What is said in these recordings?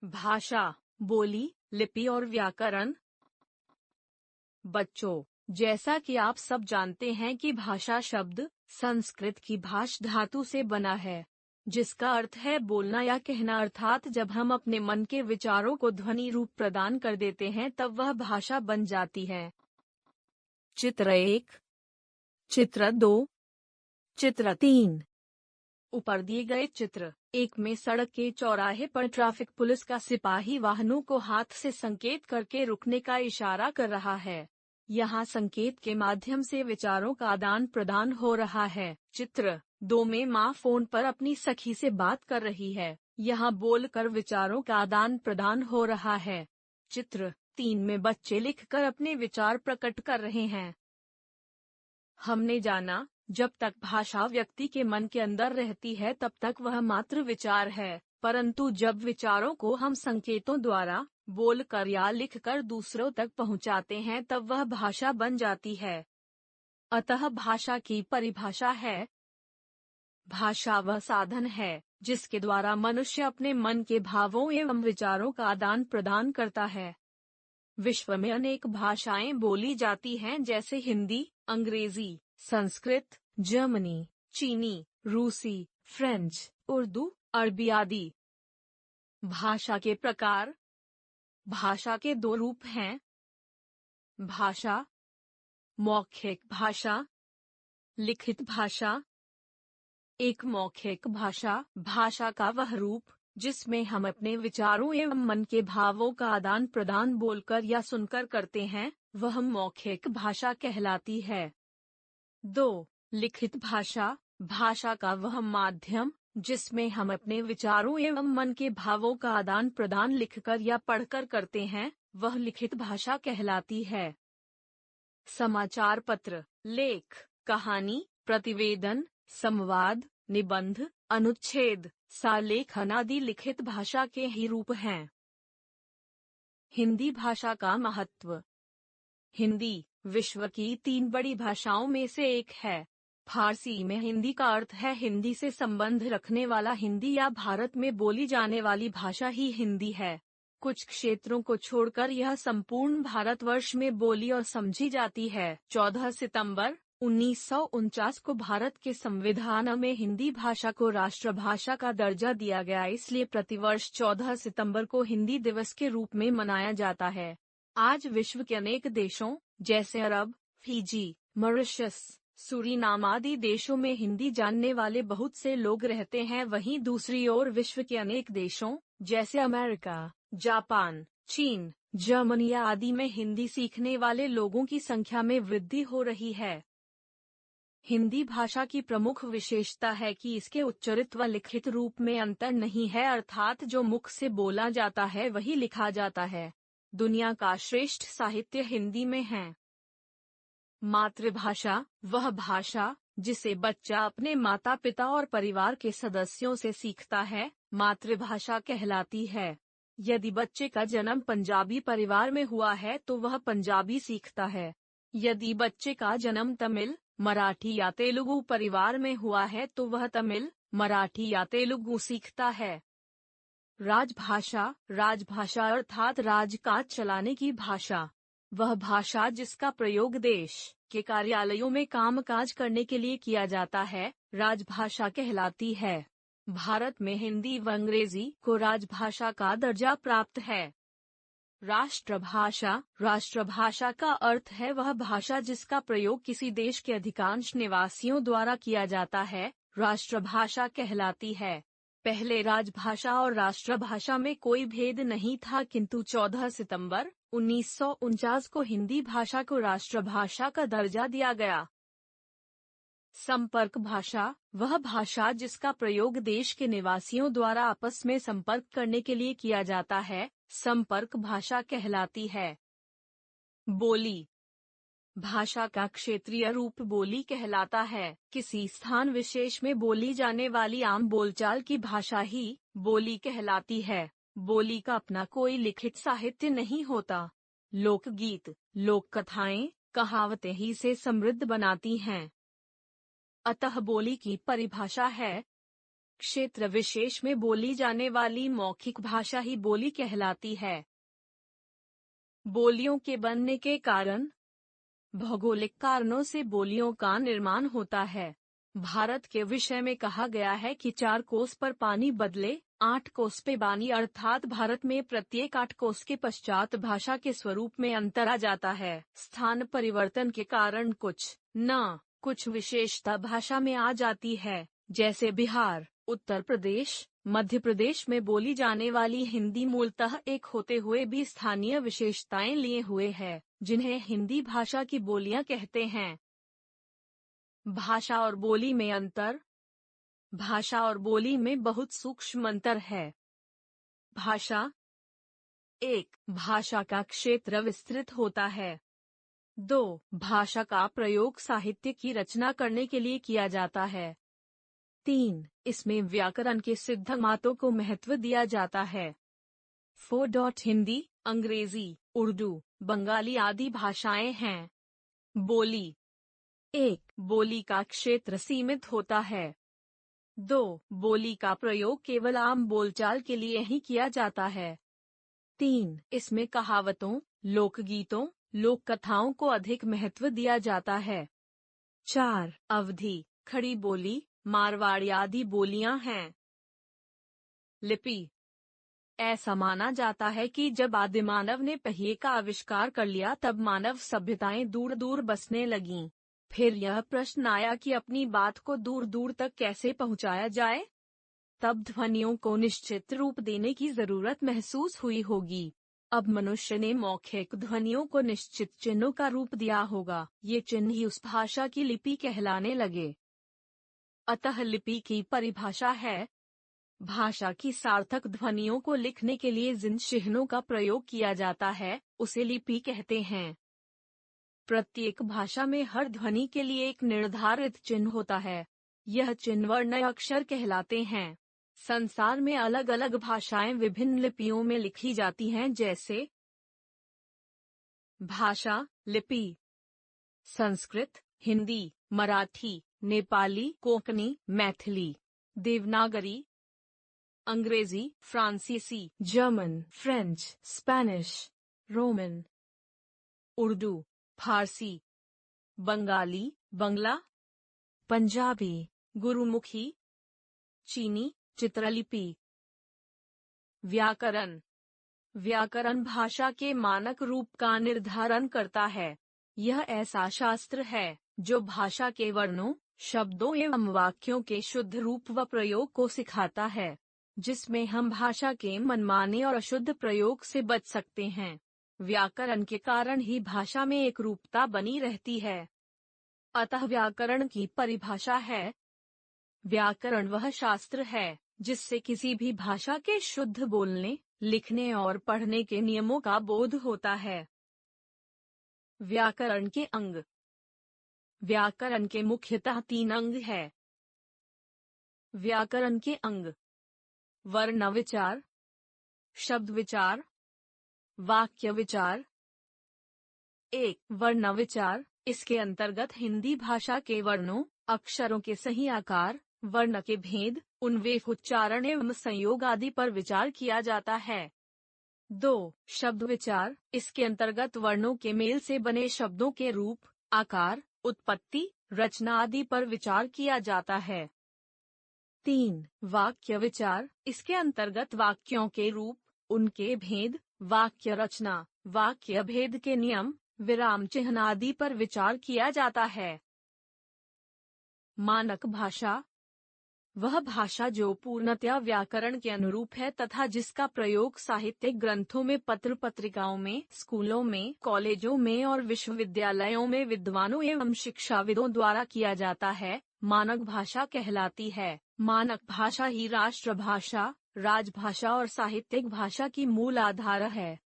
भाषा, बोली, लिपि और व्याकरण। बच्चों, जैसा कि आप सब जानते हैं कि भाषा शब्द संस्कृत की भाष धातु से बना है, जिसका अर्थ है बोलना या कहना। अर्थात जब हम अपने मन के विचारों को ध्वनि रूप प्रदान कर देते हैं तब वह भाषा बन जाती है। चित्र 1, चित्र 2, चित्र 3। ऊपर दिए गए चित्र 1 में सड़क के चौराहे पर ट्रैफिक पुलिस का सिपाही वाहनों को हाथ से संकेत करके रुकने का इशारा कर रहा है। यहाँ संकेत के माध्यम से विचारों का आदान प्रदान हो रहा है। चित्र 2 में माँ फोन पर अपनी सखी से बात कर रही है। यहाँ बोलकर विचारों का आदान प्रदान हो रहा है। चित्र 3 में बच्चे लिखकर अपने विचार प्रकट कर रहे हैं। हमने जाना, जब तक भाषा व्यक्ति के मन के अंदर रहती है तब तक वह मात्र विचार है, परंतु जब विचारों को हम संकेतों द्वारा बोलकर या लिखकर दूसरों तक पहुंचाते हैं तब वह भाषा बन जाती है। अतः भाषा की परिभाषा है, भाषा वह साधन है जिसके द्वारा मनुष्य अपने मन के भावों एवं विचारों का आदान प्रदान करता है। विश्व में अनेक भाषाएं बोली जाती हैं, जैसे हिंदी, अंग्रेजी, संस्कृत, जर्मनी, चीनी, रूसी, फ्रेंच, उर्दू, अरबी आदि। भाषा के प्रकार। भाषा के 2 रूप हैं। भाषा, मौखिक भाषा, लिखित भाषा। एक मौखिक भाषा, भाषा का वह रूप जिसमें हम अपने विचारों एवं मन के भावों का आदान प्रदान बोलकर या सुनकर करते हैं, वह मौखिक भाषा कहलाती है। 2. लिखित भाषा, भाषा का वह माध्यम जिसमें हम अपने विचारों एवं मन के भावों का आदान प्रदान लिखकर या पढ़कर करते हैं, वह लिखित भाषा कहलाती है। समाचार पत्र, लेख, कहानी, प्रतिवेदन, संवाद, निबंध, अनुच्छेद, सालेखन आदि लिखित भाषा के ही रूप हैं। हिंदी भाषा का महत्व। हिंदी विश्व की 3 बड़ी भाषाओं में से एक है। फारसी में हिंदी का अर्थ है हिंदी से संबंध रखने वाला हिंदी या भारत में बोली जाने वाली भाषा ही हिंदी है। कुछ क्षेत्रों को छोड़कर यह संपूर्ण भारतवर्ष में बोली और समझी जाती है। 14 सितंबर 1949 को भारत के संविधान में हिंदी भाषा को राष्ट्रभाषा का दर्जा दिया गया, इसलिए प्रतिवर्ष 14 सितंबर को हिंदी दिवस के रूप में मनाया जाता है। आज विश्व के अनेक देशों जैसे अरब, फिजी, मॉरिशस, सूरीनाम आदि देशों में हिंदी जानने वाले बहुत से लोग रहते हैं। वहीं दूसरी ओर विश्व के अनेक देशों जैसे अमेरिका, जापान, चीन, जर्मनी आदि में हिंदी सीखने वाले लोगों की संख्या में वृद्धि हो रही है। हिंदी भाषा की प्रमुख विशेषता है कि इसके उच्चरित व लिखित रूप में अंतर नहीं है, अर्थात जो मुख से बोला जाता है वही लिखा जाता है। दुनिया का श्रेष्ठ साहित्य हिंदी में है। मातृभाषा, वह भाषा जिसे बच्चा अपने माता पिता और परिवार के सदस्यों से सीखता है, मातृभाषा कहलाती है। यदि बच्चे का जन्म पंजाबी परिवार में हुआ है तो वह पंजाबी सीखता है। यदि बच्चे का जन्म तमिल, मराठी या तेलुगु परिवार में हुआ है तो वह तमिल, मराठी या तेलुगु सीखता है। राजभाषा, राजभाषा अर्थात राजकाज चलाने की भाषा, वह भाषा जिसका प्रयोग देश के कार्यालयों में कामकाज करने के लिए किया जाता है, राजभाषा कहलाती है। भारत में हिंदी व अंग्रेजी को राजभाषा का दर्जा प्राप्त है। राष्ट्रभाषा, राष्ट्रभाषा का अर्थ है वह भाषा जिसका प्रयोग किसी देश के अधिकांश निवासियों द्वारा किया जाता है, राष्ट्रभाषा कहलाती है। पहले राजभाषा और राष्ट्रभाषा में कोई भेद नहीं था, किंतु 14 सितंबर 1949 को हिंदी भाषा को राष्ट्रभाषा का दर्जा दिया गया। संपर्क भाषा, वह भाषा जिसका प्रयोग देश के निवासियों द्वारा आपस में संपर्क करने के लिए किया जाता है, संपर्क भाषा कहलाती है। बोली, भाषा का क्षेत्रीय रूप बोली कहलाता है। किसी स्थान विशेष में बोली जाने वाली आम बोलचाल की भाषा ही बोली कहलाती है। बोली का अपना कोई लिखित साहित्य नहीं होता। लोकगीत, लोक कथाएं, कहावतें ही इसे समृद्ध बनाती हैं। अतः बोली की परिभाषा है, क्षेत्र विशेष में बोली जाने वाली मौखिक भाषा ही बोली कहलाती है। बोलियों के बनने के कारण। भौगोलिक कारणों से बोलियों का निर्माण होता है। भारत के विषय में कहा गया है कि 4 कोस पर पानी बदले 8 कोस पे बानी, अर्थात भारत में प्रत्येक 8 कोस के पश्चात भाषा के स्वरूप में अंतर आ जाता है। स्थान परिवर्तन के कारण कुछ विशेषता भाषा में आ जाती है, जैसे बिहार, उत्तर प्रदेश, मध्य प्रदेश में बोली जाने वाली हिंदी मूलतः एक होते हुए भी स्थानीय विशेषताएं लिए हुए है, जिन्हें हिंदी भाषा की बोलियां कहते हैं। भाषा और बोली में अंतर। भाषा और बोली में बहुत सूक्ष्म अंतर है। भाषा। 1. भाषा का क्षेत्र विस्तृत होता है। 2. भाषा का प्रयोग साहित्य की रचना करने के लिए किया जाता है। 3. इसमें व्याकरण के सिद्ध मातों को महत्व दिया जाता है। 4. हिंदी, अंग्रेजी, उर्दू, बंगाली आदि भाषाएं हैं। बोली। 1. बोली का क्षेत्र सीमित होता है। 2. बोली का प्रयोग केवल आम बोलचाल के लिए ही किया जाता है। 3. इसमें कहावतों, लोकगीतों, लोक कथाओं को अधिक महत्व दिया जाता है। 4. अवधी, खड़ी बोली, मारवाड़ी आदि बोलियां हैं। लिपि। ऐसा माना जाता है कि जब आदिमानव ने पहिए का आविष्कार कर लिया तब मानव सभ्यताएं दूर दूर बसने लगीं। फिर यह प्रश्न आया कि अपनी बात को दूर दूर तक कैसे पहुंचाया जाए। तब ध्वनियों को निश्चित रूप देने की जरूरत महसूस हुई होगी। अब मनुष्य ने मौखिक ध्वनियों को निश्चित चिन्हों का रूप दिया होगा। ये चिन्ह ही उस भाषा की लिपि कहलाने लगे। अतः लिपि की परिभाषा है, भाषा की सार्थक ध्वनियों को लिखने के लिए जिन चिन्हों का प्रयोग किया जाता है उसे लिपि कहते हैं। प्रत्येक भाषा में हर ध्वनि के लिए एक निर्धारित चिन्ह होता है। यह चिन्ह वर्ण अक्षर कहलाते हैं। संसार में अलग अलग भाषाएं विभिन्न लिपियों में लिखी जाती हैं, जैसे भाषा, लिपि। संस्कृत, हिंदी, मराठी, नेपाली, कोंकणी, मैथिली, देवनागरी। अंग्रेजी, फ्रांसीसी, German, French, Spanish, Roman. Urdu, Farsi, Bengali, Bangla, Punjabi, Gurmukhi, चीनी, चित्रलिपि। व्याकरण। व्याकरण भाषा के मानक रूप का निर्धारण करता है। यह ऐसा शास्त्र है जो भाषा के वर्णों, शब्दों एवं वाक्यों के शुद्ध रूप व प्रयोग को सिखाता है, जिसमें हम भाषा के मनमाने और अशुद्ध प्रयोग से बच सकते हैं। व्याकरण के कारण ही भाषा में एक रूपता बनी रहती है। अतः व्याकरण की परिभाषा है, व्याकरण वह शास्त्र है जिससे किसी भी भाषा के शुद्ध बोलने, लिखने और पढ़ने के नियमों का बोध होता है। व्याकरण के अंग। व्याकरण के मुख्यतः 3 अंग है। व्याकरण के अंग: वर्ण विचार, शब्द विचार, वाक्य विचार। 1. वर्ण विचार। इसके अंतर्गत हिंदी भाषा के वर्णों, अक्षरों के सही आकार, वर्ण के भेद, उनके उच्चारण एवं संयोग आदि पर विचार किया जाता है। 2. शब्द विचार। इसके अंतर्गत वर्णों के मेल से बने शब्दों के रूप, आकार, उत्पत्ति, रचना आदि पर विचार किया जाता है। 3. वाक्य विचार। इसके अंतर्गत वाक्यों के रूप, उनके भेद, वाक्य रचना, वाक्य भेद के नियम, विराम चिन्ह आदि पर विचार किया जाता है। मानक भाषा। वह भाषा जो पूर्णतया व्याकरण के अनुरूप है तथा जिसका प्रयोग साहित्यिक ग्रंथों में, पत्र पत्रिकाओं में, स्कूलों में, कॉलेजों में और विश्वविद्यालयों में विद्वानों एवं शिक्षाविदों द्वारा किया जाता है, मानक भाषा कहलाती है। मानक भाषा ही राष्ट्रभाषा, राजभाषा और साहित्यिक भाषा की मूल आधार है।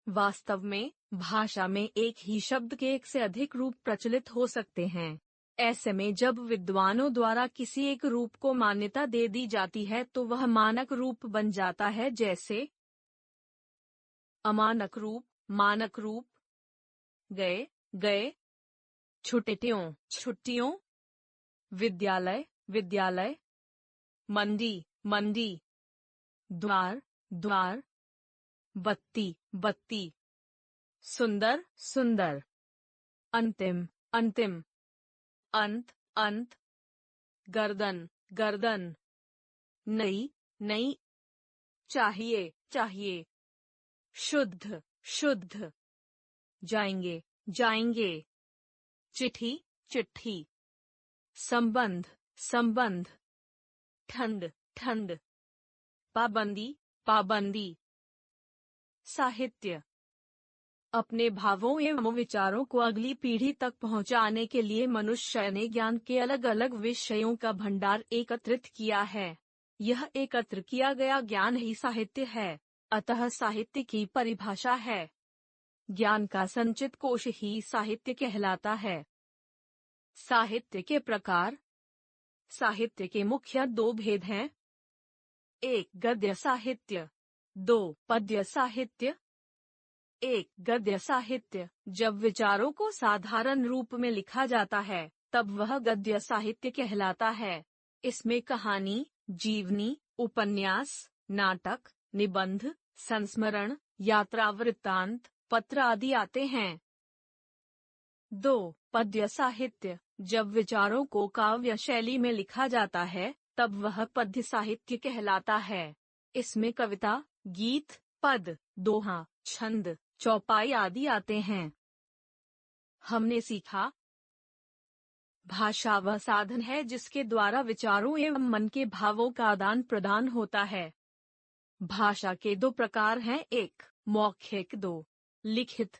वास्तव में भाषा में एक ही शब्द के एक से अधिक रूप प्रचलित हो सकते हैं। ऐसे में जब विद्वानों द्वारा किसी एक रूप को मान्यता दे दी जाती है तो वह मानक रूप बन जाता है, जैसे अमानक रूप, मानक रूप। गए, गए। छुट्टियों, छुट्टियों। विद्यालय, विद्यालय। मंडी, मंडी। द्वार, द्वार। बत्ती, बत्ती। सुंदर, सुंदर। अंतिम, अंतिम। अंत, अंत। गर्दन, गर्दन। नई, नई। चाहिए, चाहिए। शुद्ध, शुद्ध। जाएंगे, जाएंगे। चिट्ठी, चिट्ठी। संबंध, संबंध। ठंड, ठंड। पाबंदी, पाबंदी। साहित्य। अपने भावों एवं विचारों को अगली पीढ़ी तक पहुंचाने के लिए मनुष्य ने ज्ञान के अलग अलग विषयों का भंडार एकत्रित किया है। यह एकत्र किया गया ज्ञान ही साहित्य है। अतः साहित्य की परिभाषा है, ज्ञान का संचित कोश ही साहित्य कहलाता है। साहित्य के प्रकार। साहित्य के मुख्य दो भेद हैं। 1. गद्य साहित्य। 2. पद्य साहित्य। 1. गद्य साहित्य। जब विचारों को साधारण रूप में लिखा जाता है तब वह गद्य साहित्य कहलाता है। इसमें कहानी, जीवनी, उपन्यास, नाटक, निबंध, संस्मरण, यात्रा वृत्तांत, पत्र आदि आते हैं। 2. पद्य साहित्य। जब विचारों को काव्य शैली में लिखा जाता है तब वह पद्य साहित्य कहलाता है। इसमें कविता, गीत, पद, दोहा, छंद, चौपाई आदि आते हैं। हमने सीखा। भाषा वह साधन है जिसके द्वारा विचारों एवं मन के भावों का आदान प्रदान होता है। भाषा के दो प्रकार हैं, 1. मौखिक, 2. लिखित।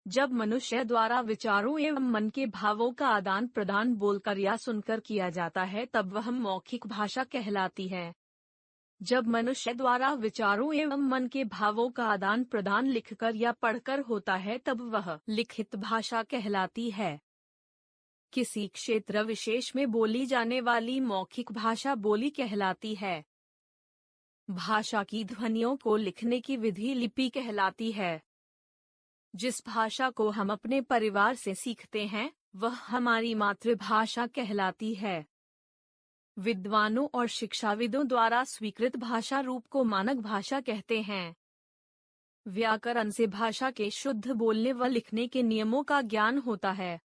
जब मनुष्य द्वारा विचारों एवं मन के भावों का आदान प्रदान बोलकर या सुनकर किया जाता है तब वह मौखिक भाषा कहलाती है। जब मनुष्य द्वारा विचारों एवं मन के भावों का आदान प्रदान लिखकर या पढ़कर होता है तब वह लिखित भाषा कहलाती है। किसी क्षेत्र विशेष में बोली जाने वाली मौखिक भाषा बोली कहलाती है। भाषा की ध्वनियों को लिखने की विधि लिपि कहलाती है। जिस भाषा को हम अपने परिवार से सीखते हैं वह हमारी मातृभाषा कहलाती है। विद्वानों और शिक्षाविदों द्वारा स्वीकृत भाषा रूप को मानक भाषा कहते हैं। व्याकरण से भाषा के शुद्ध बोलने व लिखने के नियमों का ज्ञान होता है।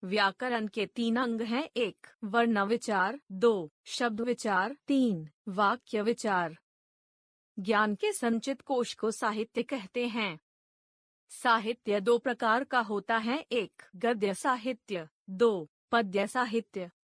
व्याकरण के 3 अंग हैं, 1. वर्ण विचार, 2. शब्द विचार, 3. वाक्य विचार। ज्ञान के संचित कोश को साहित्य कहते हैं। साहित्य 2 प्रकार का होता है, 1. गद्य साहित्य, 2. पद्य साहित्य।